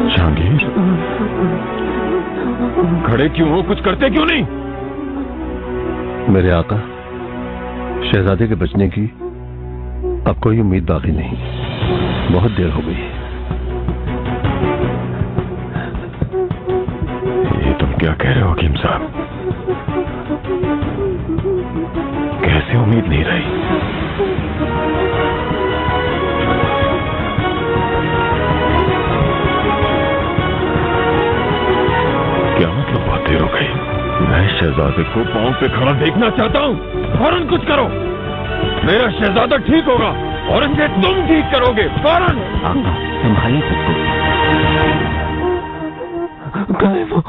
जहांगीर, खड़े क्यों हो? कुछ करते क्यों नहीं? मेरे आका, शहजादे के बचने की अब कोई उम्मीद बाकी नहीं। बहुत देर हो गई। ये तुम क्या कह रहे हो हकीम साहब? कैसे उम्मीद नहीं रही? क्या मतलब? बहुत देर हो गई। मैं शहजादे को पांव पे खड़ा देखना चाहता हूँ। फौरन कुछ करो। मेरा शहजादा ठीक होगा और इसे तुम ठीक करोगे। फौरन। आका, संभालिए सबको। कहाँ है वो?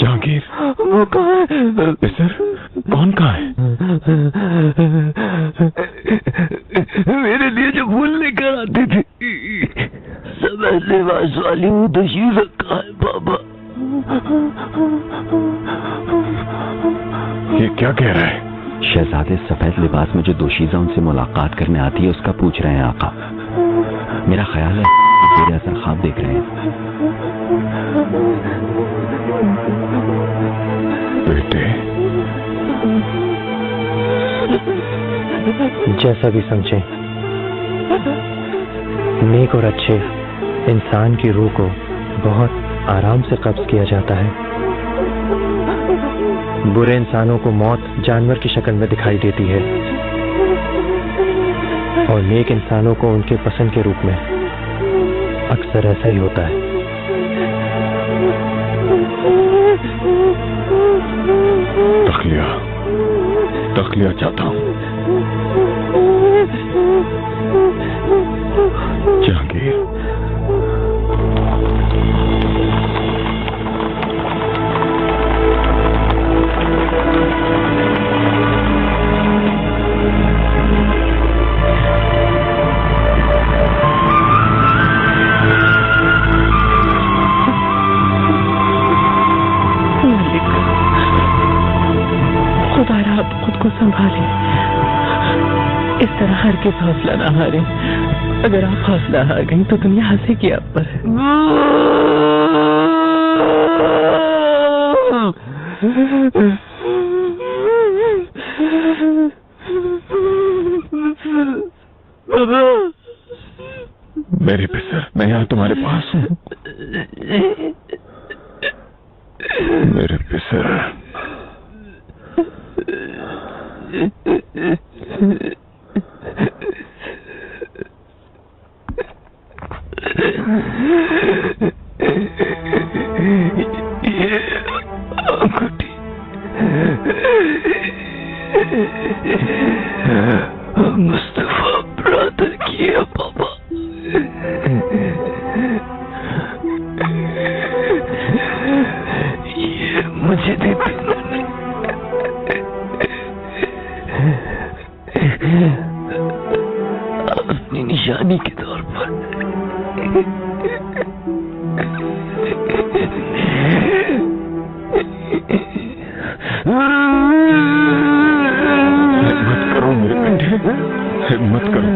जहांगीर, वो कहाँ है? सर, कौन कहाँ है? मेरे लिए जो फूल लेकर आती थी, सफेद लिबास वाली वो दशीर कहाँ है बाबा? ये क्या कह रहा है? शहजादे सफेद लिबास में जो दोशीज़ा उनसे मुलाकात करने आती है उसका पूछ रहे हैं आका। मेरा ख्याल है कि मेरे असर ख्वाब देख रहे हैं। बेटे, जैसा भी समझें, नेक और अच्छे इंसान की रूह को बहुत आराम से कब्ज किया जाता है। बुरे इंसानों को मौत जानवर की शक्ल में दिखाई देती है और नेक इंसानों को उनके पसंद के रूप में। अक्सर ऐसा ही होता है। तखलिया चाहता हूं। जहांगीर, संभाले। इस तरह हर किस हौसला ना हारे। अगर आप हौसला हार गई तो दुनिया हंसेगी आप पर। मेरे पिसर, मैं यहाँ तुम्हारे पास हूँ। मेरे पिसर, मुस्तफा ब्रदर किया पापा। ये मुझे देते अपनी निशानी के तौर पर। हिम्मत करो मेरे बेटे, हिम्मत करो।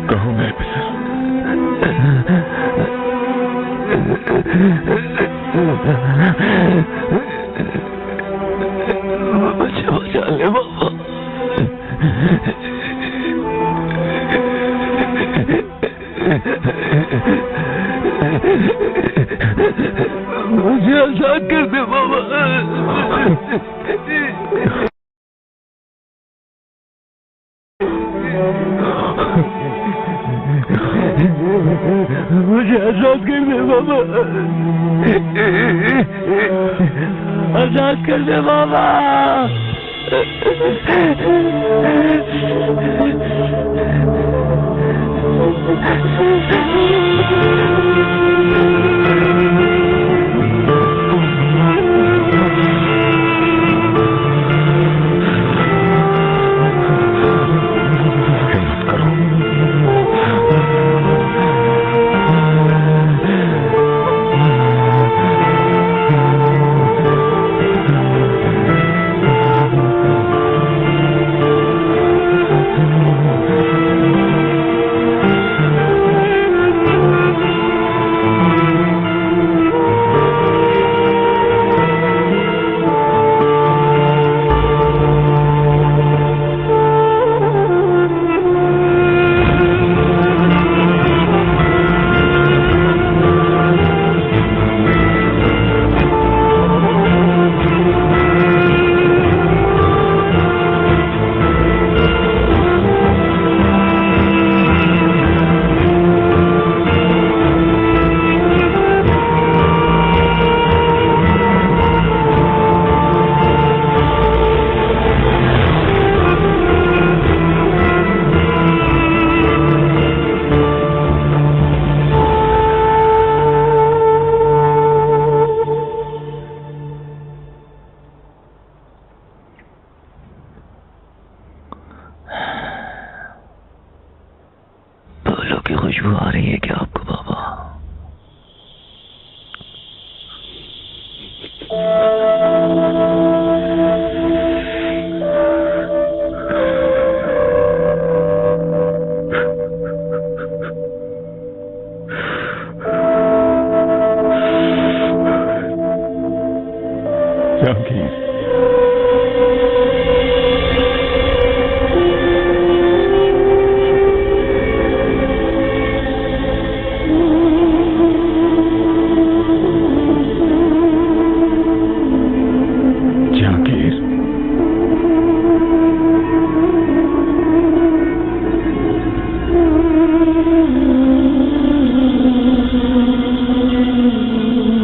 कहो मेरे पिता। बचा ले बाबा। मुझे आजाद कर दे बाबा। मुझे आजाद कर दे बाबा। आजाद कर दे बाबा। जहांगीर